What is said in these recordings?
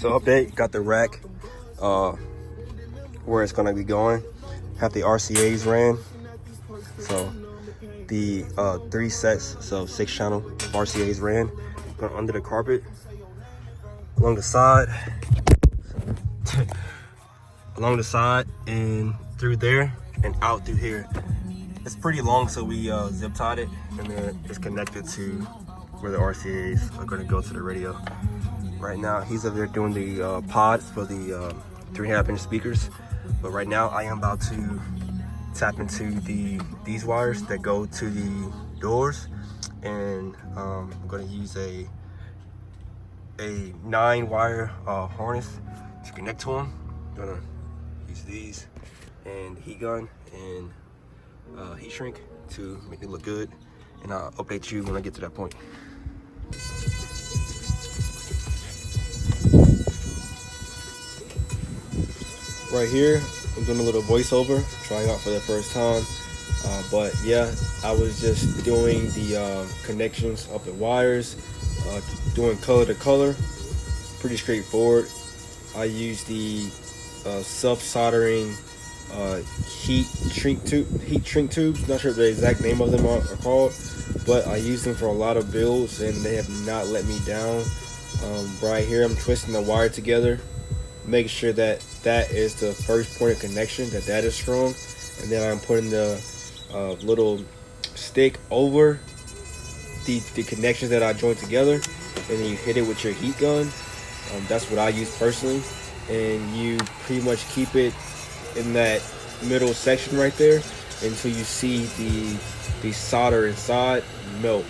So update, got the rack where it's gonna be going. Have the RCAs ran. So the 3 sets, so 6 channel RCAs ran. Going under the carpet, along the side, along the side and through there and out through here. It's pretty long, so we zip tied it, and then it's connected to where the RCAs are gonna go to the radio. Right now, he's over there doing the pods for the 3.5-inch speakers. But right now, I am about to tap into these wires that go to the doors, and I'm gonna use a 9-wire harness to connect to them. I'm gonna use these and heat gun and heat shrink to make it look good, and I'll update you when I get to that point. Right here, I'm doing a little voiceover, trying out for the first time. But yeah, I was just doing the connections of the wires, doing color to color, pretty straightforward. I use the self-soldering heat shrink tubes. Not sure what the exact name of them are called, but I use them for a lot of builds and they have not let me down. Right here, I'm twisting the wire together, making sure that that is the first point of connection, that is strong, and then I'm putting the little stick over the connections that I joined together, and then you hit it with your heat gun. That's what I use personally, and you pretty much keep it in that middle section right there until you see the solder inside melt.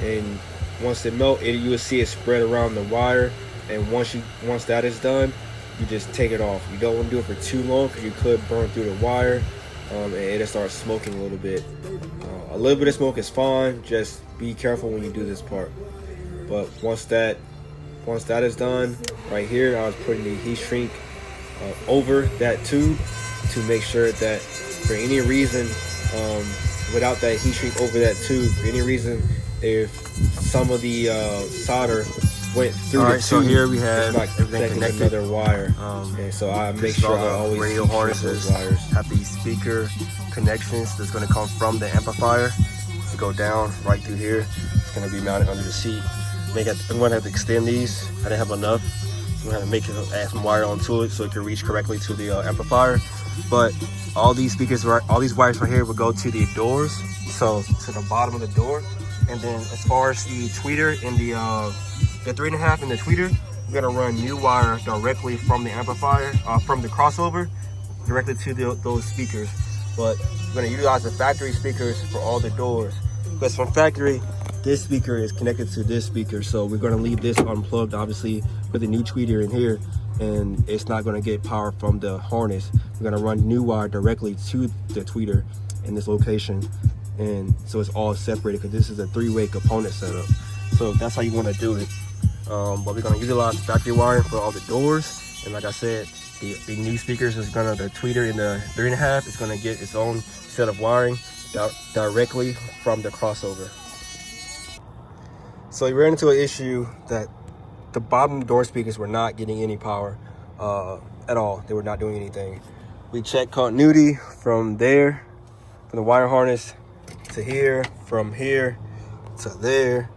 And once it melt, you will see it spread around the wire, and once that is done, you just take it off. You don't want to do it for too long because you could burn through the wire, and it'll start smoking a little bit. A little bit of smoke is fine, just be careful when you do this part. But once that is done, right here, I was putting the heat shrink over that tube to make sure that for any reason, without that heat shrink over that tube, for any reason, if some of the solder went through the tube, so here we have everything connected. Another wire, and so I make sure I always radio harnesses wires. Have these speaker connections that's going to come from the amplifier to go down right through here. It's going to be mounted under the seat. I'm going to have to extend these. I didn't have enough, so I'm going to add some wire onto it so it can reach correctly to the amplifier. But all these wires right here will go to the doors, so to the bottom of the door. And then as far as the tweeter and the 3.5 and the tweeter, we're gonna run new wire directly from the amplifier, from the crossover, directly to those speakers. But we're gonna utilize the factory speakers for all the doors, because from factory, this speaker is connected to this speaker. So we're gonna leave this unplugged, obviously, with the new tweeter in here, and it's not gonna get power from the harness. We're gonna run new wire directly to the tweeter in this location. And so it's all separated because this is a 3-way component setup. So that's how you want to do it. But we're going to utilize factory wiring for all the doors. And like I said, the new speakers is going to, the tweeter in the 3.5 is going to get its own set of wiring directly from the crossover. So we ran into an issue that the bottom door speakers were not getting any power at all. They were not doing anything. We checked continuity from there, from the wire harness to here, from here to there,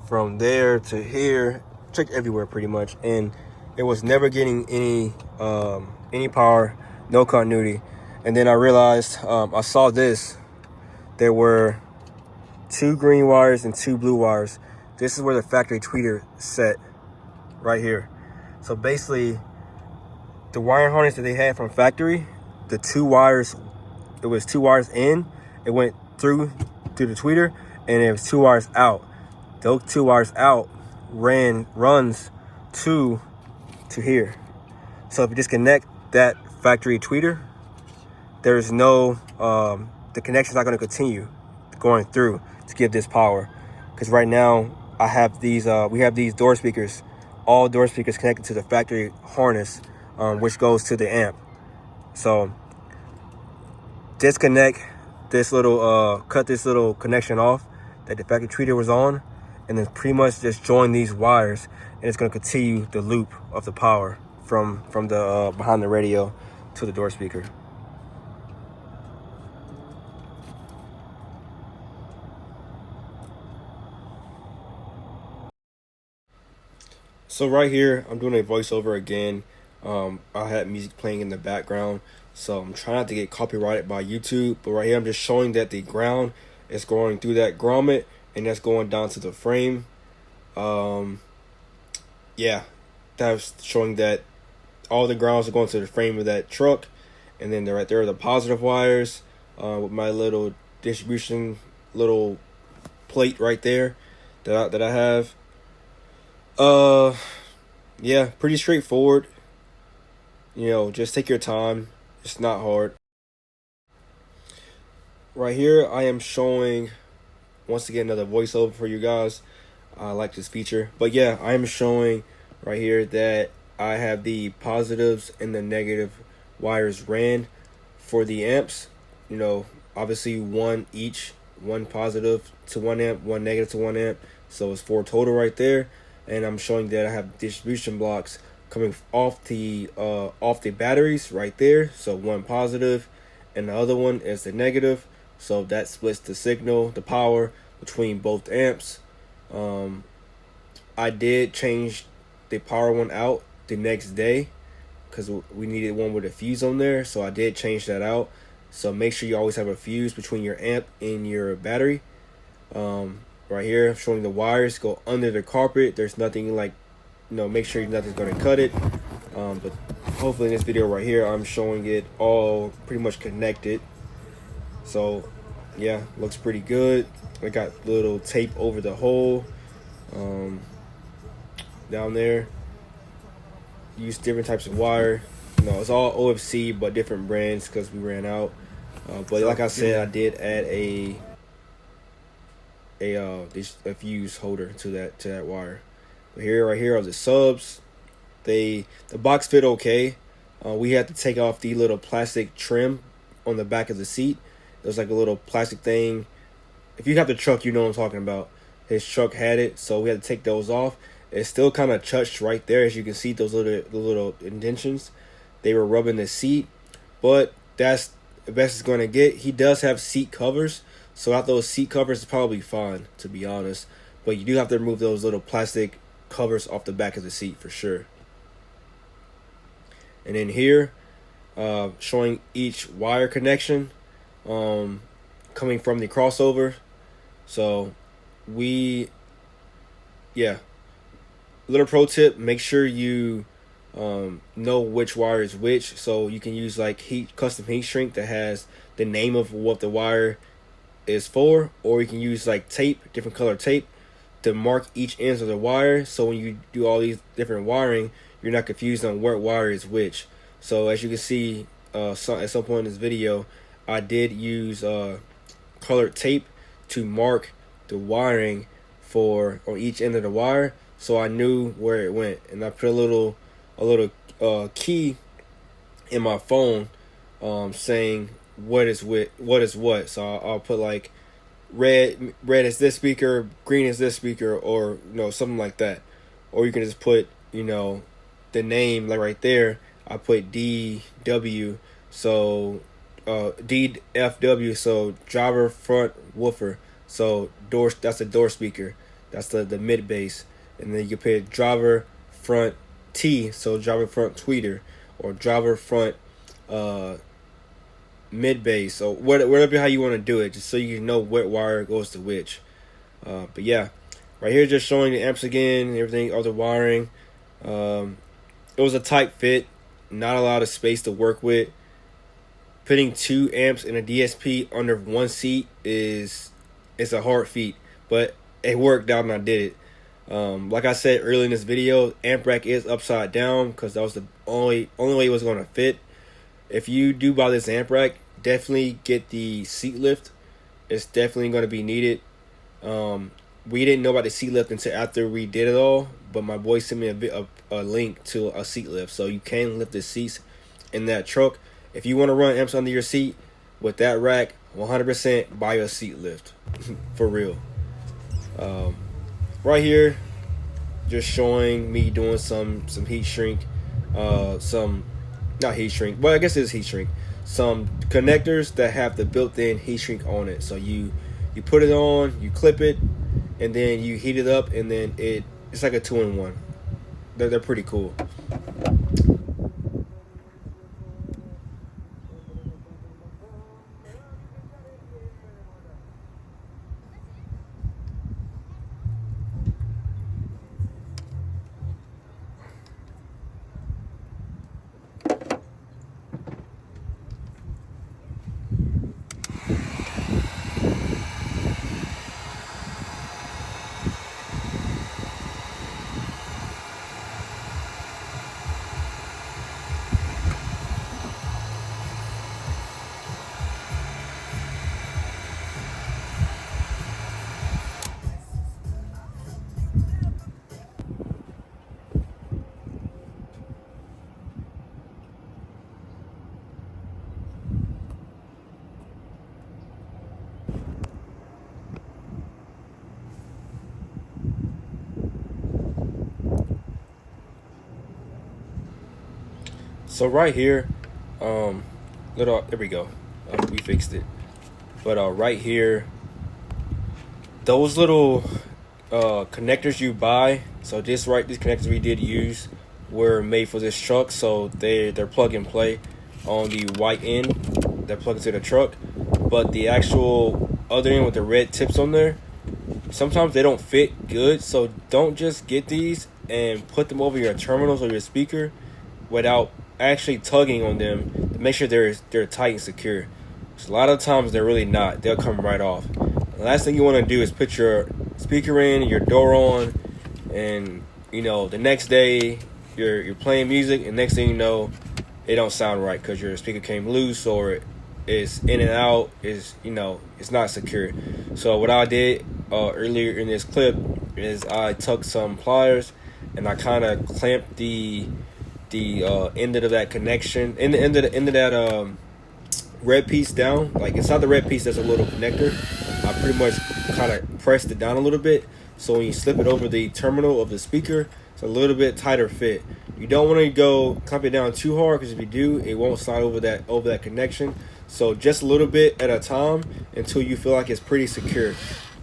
from there to here, checked everywhere pretty much, and it was never getting any power, no continuity. And then I realized, I saw this, there were 2 green wires and 2 blue wires. This is where the factory tweeter set, right here. So basically, the wire harness that they had from factory, the 2 wires, it was 2 wires in, it went through the tweeter, and it was 2 wires out. Those 2 wires out runs to here. So if you disconnect that factory tweeter, there's no the connection's not going to continue going through to give this power. Because right now I have these we have these door speakers, all door speakers connected to the factory harness, which goes to the amp. So disconnect this little cut this little connection off that the factory tweeter was on, and then pretty much just join these wires, and it's going to continue the loop of the power from the behind the radio to the door speaker. So right here, I'm doing a voiceover again. I had music playing in the background, so I'm trying not to get copyrighted by YouTube. But right here, I'm just showing that the ground is going through that grommet, and that's going down to the frame. Yeah, that's showing that all the grounds are going to the frame of that truck, and then right there are the positive wires with my little distribution little plate right there that I have. Yeah, pretty straightforward. You know, just take your time. It's not hard. Right here, I am showing, once again, another voiceover for you guys. I like this feature. But yeah, I am showing right here that I have the positives and the negative wires ran for the amps. You know, obviously one each, one positive to 1 amp, one negative to 1 amp. So it's 4 total right there. And I'm showing that I have distribution blocks coming off the batteries right there. So one positive and the other one is the negative. So that splits the signal, the power between both amps. I did change the power one out the next day because we needed one with a fuse on there. So I did change that out. So make sure you always have a fuse between your amp and your battery. Right here, showing the wires go under the carpet. There's nothing like, you know, make sure nothing's going to cut it. But hopefully in this video right here, I'm showing it all pretty much connected. So yeah, looks pretty good. I got little tape over the hole down there. Use different types of wire. You know, it's all OFC but different brands because we ran out. But like I said, I did add a fuse holder to that wire. But right here are the subs. The box fit okay. We had to take off the little plastic trim on the back of the seat. There's like a little plastic thing. If you have the truck, you know what I'm talking about. His truck had it, so we had to take those off. It's still kind of touched right there, as you can see those little indentions. They were rubbing the seat, but that's the best it's going to get. He does have seat covers. So without those seat covers, it's probably fine, to be honest. But you do have to remove those little plastic covers off the back of the seat for sure. And then here, showing each wire connection coming from the crossover. So little pro tip, make sure you know which wire is which. So you can use like custom heat shrink that has the name of what the wire is for, or you can use like tape, different color tape, to mark each ends of the wire. So when you do all these different wiring, you're not confused on what wire is which. So as you can see, at some point in this video, I did use colored tape to mark the wiring on each end of the wire, so I knew where it went. And I put a little key in my phone saying what is what. So I'll put like red is this speaker, green is this speaker, or you know, something like that. Or you can just put, you know, the name like right there. I put DW, so DFW, so driver front woofer. So that's the door speaker. That's the mid bass. And then you can put driver front T, so driver front tweeter, or driver front mid bass. So whatever how you want to do it, just so you know what wire goes to which. But yeah, right here just showing the amps again and everything, other wiring. It was a tight fit, not a lot of space to work with. Putting 2 amps in a DSP under one seat it's a hard feat, but it worked out and I did it. Like I said earlier in this video, amp rack is upside down because that was the only way it was going to fit. If you do buy this amp rack, definitely get the seat lift. It's definitely going to be needed. We didn't know about the seat lift until after we did it all, but my boy sent me a link to a seat lift, so you can lift the seats in that truck. If you want to run amps under your seat with that rack, 100% buy a seat lift for real. right here, just showing me doing some heat shrink, some not heat shrink, but I guess it's heat shrink. Some connectors that have the built-in heat shrink on it. So you put it on, you clip it, and then you heat it up, and then it's like a 2-in-1. They're pretty cool. So right here, there we go. We fixed it. But right here, those little connectors you buy. So these connectors we did use were made for this truck. So they're plug and play on the white end that plug into the truck. But the actual other end with the red tips on there, sometimes they don't fit good. So don't just get these and put them over your terminals or your speaker without actually tugging on them to make sure they're tight and secure. So a lot of times they're really not. They'll come right off. The last thing you want to do is put your speaker in, your door on, and the next day you're playing music, and next thing you know, it don't sound right because your speaker came loose or it's in and out. It's not secure. So what I did earlier in this clip is I took some pliers and I kind of clamped the end of that connection, end of that red piece down. Like inside the red piece, there's a little connector. I pretty much kind of pressed it down a little bit, so when you slip it over the terminal of the speaker, it's a little bit tighter fit. You don't want to go clamp it down too hard, because if you do, it won't slide over that connection. So just a little bit at a time until you feel like it's pretty secure.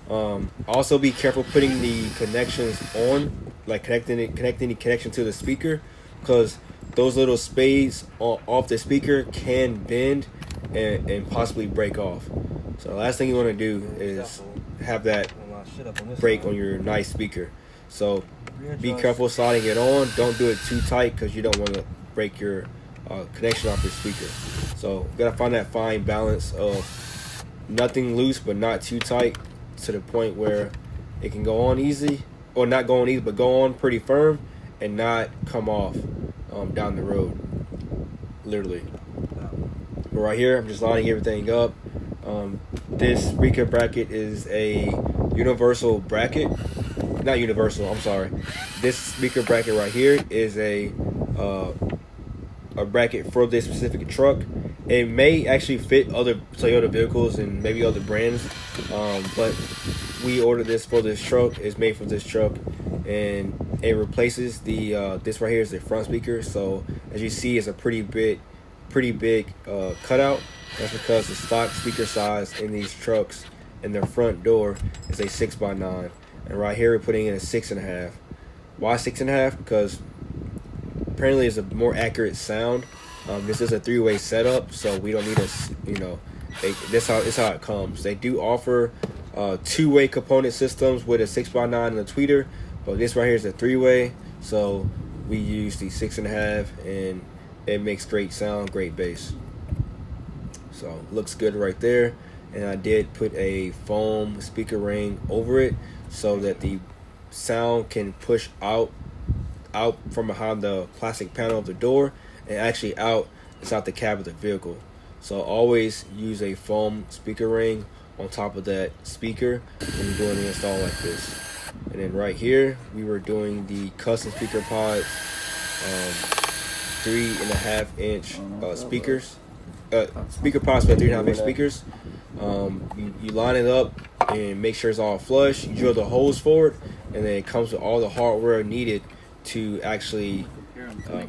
Also be careful putting the connections on, like connecting the connection to the speaker, because those little spades off the speaker can bend and possibly break off. So the last thing you want to do is have that break on your nice speaker. So be careful sliding it on. Don't do it too tight, because you don't want to break your connection off your speaker. So you gotta find that fine balance of nothing loose but not too tight, to the point where it can go on easy, or not go on easy, but go on pretty firm and not come off down the road, literally. But right here, I'm just lining everything up. This speaker bracket is a universal bracket. Not universal, I'm sorry. This speaker bracket right here is a bracket for this specific truck. It may actually fit other Toyota vehicles and maybe other brands, but we ordered this for this truck. It's made for this truck, and it replaces the this right here is the front speaker. So as you see, it's a pretty big cutout. That's because the stock speaker size in these trucks in their front door is a 6x9, and right here we're putting in a 6.5. Why 6.5? Because apparently it's a more accurate sound. This is a 3-way setup, so we don't need this how it comes. They do offer 2-way component systems with a 6x9 and a tweeter, but this right here is a 3-way, so we use the 6.5, and it makes great sound, great bass. So looks good right there. And I did put a foam speaker ring over it so that the sound can push out from behind the plastic panel of the door and actually out inside the cab of the vehicle. So always use a foam speaker ring on top of that speaker when you're doing the install like this. And then right here, we were doing the custom speaker pods, 3.5-inch speakers. Speaker pods for 3.5-inch speakers. You line it up and make sure it's all flush. You drill the holes for it, and then it comes with all the hardware needed to actually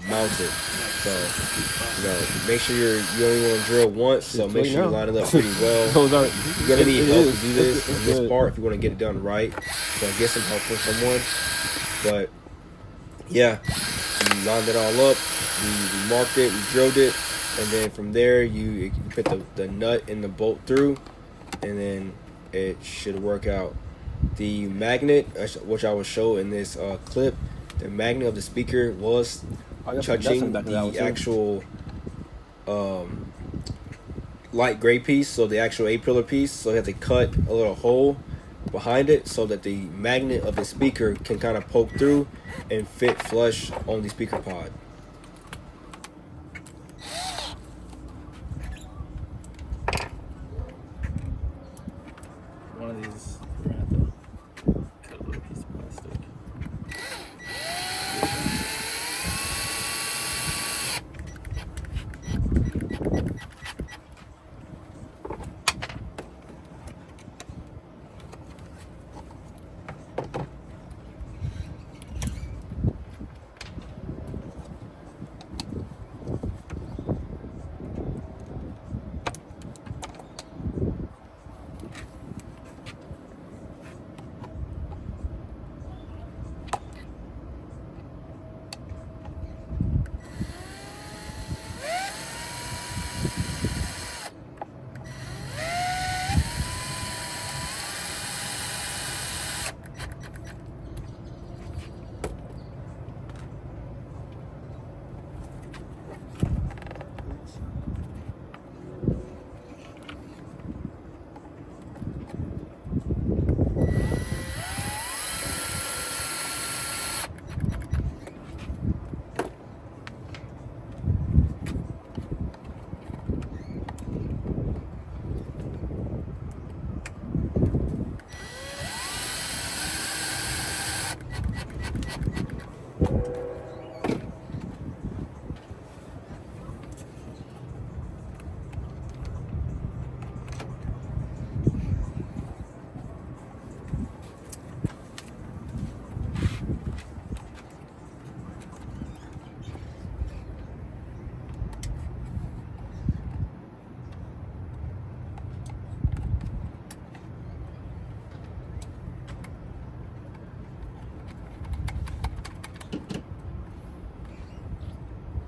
mount it. So, make sure you only want to drill once, so make sure you line it up pretty well. You're going to need help to do this on this part if you want to get it done right. So get some help from someone. But, yeah, you lined it all up, we marked it, we drilled it, and then from there you put the nut and the bolt through, and then it should work out. The magnet, which I will show in this clip, the magnet of the speaker was touching the actual light gray piece, so the actual A-pillar piece. So they have to cut a little hole behind it so that the magnet of the speaker can kind of poke through and fit flush on the speaker pod. One of these, we're gonna have to cut a little piece of plastic.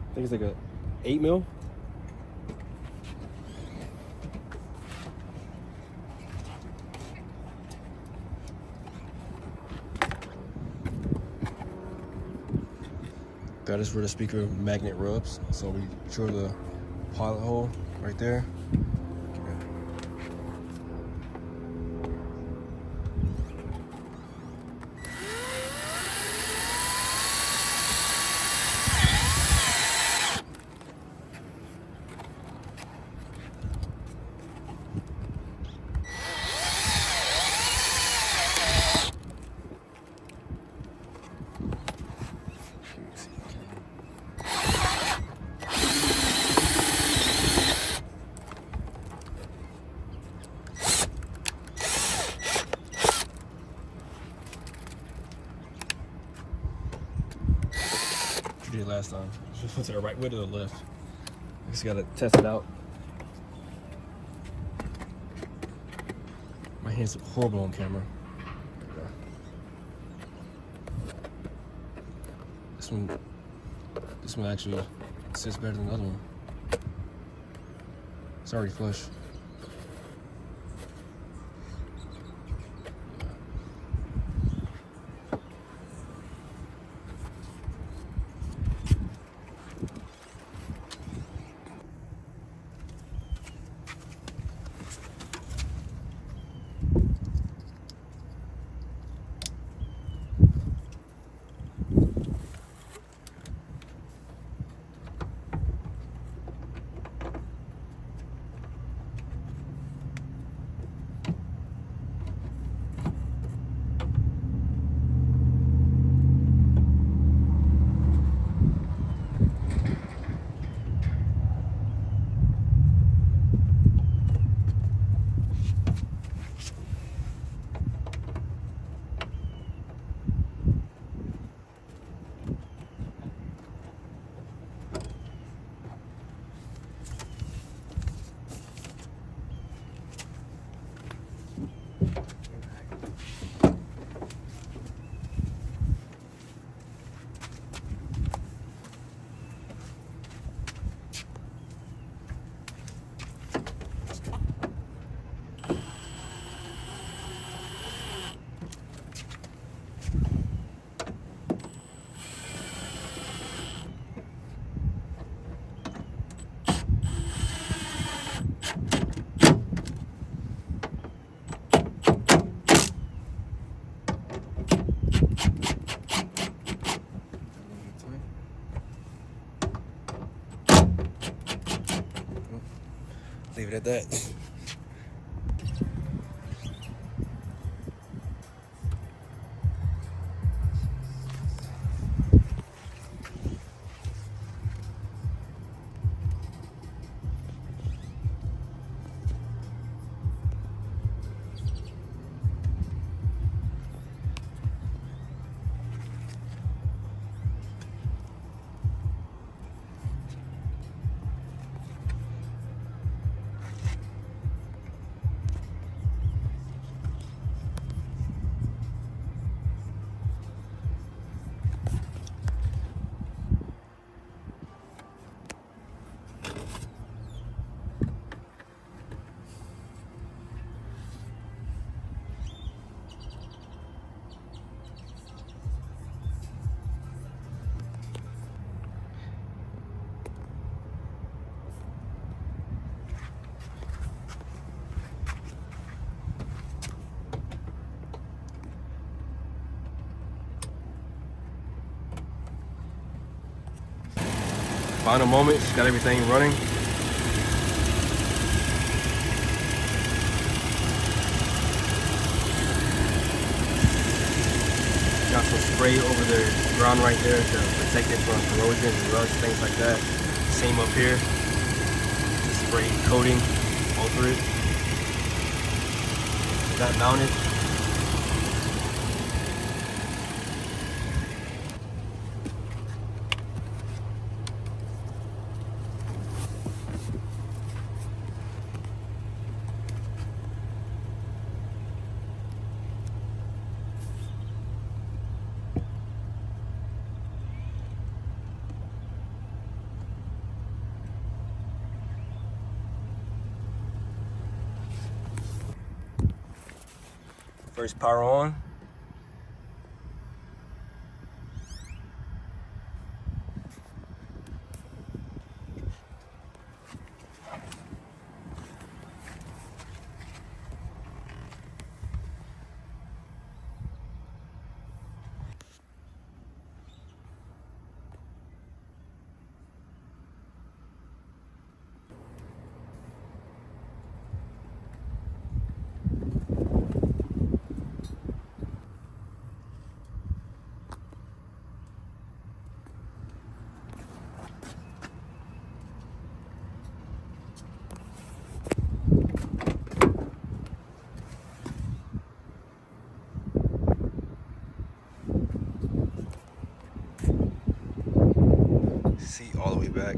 I think it's like a 8 mil. That is where the speaker magnet rubs. So we drill the pilot hole right there. We did last time. Was it the right way to the left? I just gotta test it out. My hands look horrible on camera. This one actually sits better than the other one. It's already flush. Leave it at that. Final moments, got everything running. Got some spray over the ground right there to protect it from corrosion and rust, things like that. Same up here. Spray coating over it. Got mounted. First power on. Seat all the way back.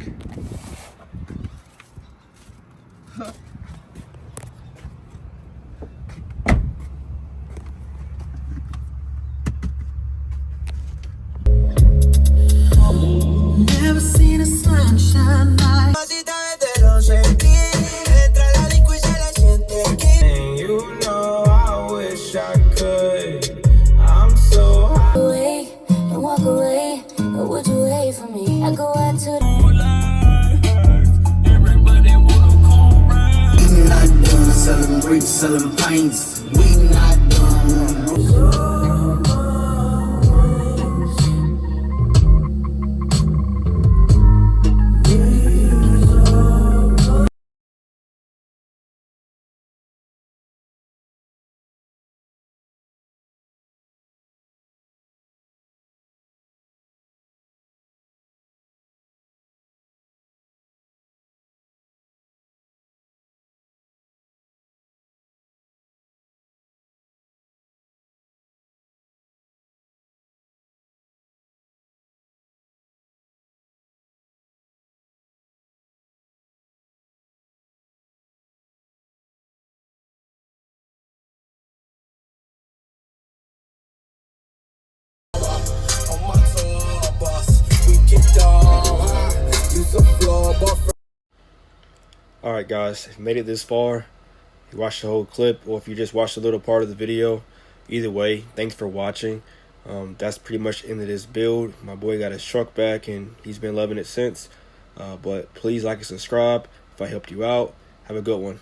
Never seen a sunshine like and you know I wish I could. I'm so high. Away and walk away, or would you wait for me? I go out to the Everybody wanna come round. We not done selling bricks, selling pints. We not done. Alright guys, if you made it this far, you watched the whole clip, or if you just watched a little part of the video, either way, thanks for watching. That's pretty much the end of this build. My boy got his truck back and he's been loving it since. But please like and subscribe if I helped you out. Have a good one.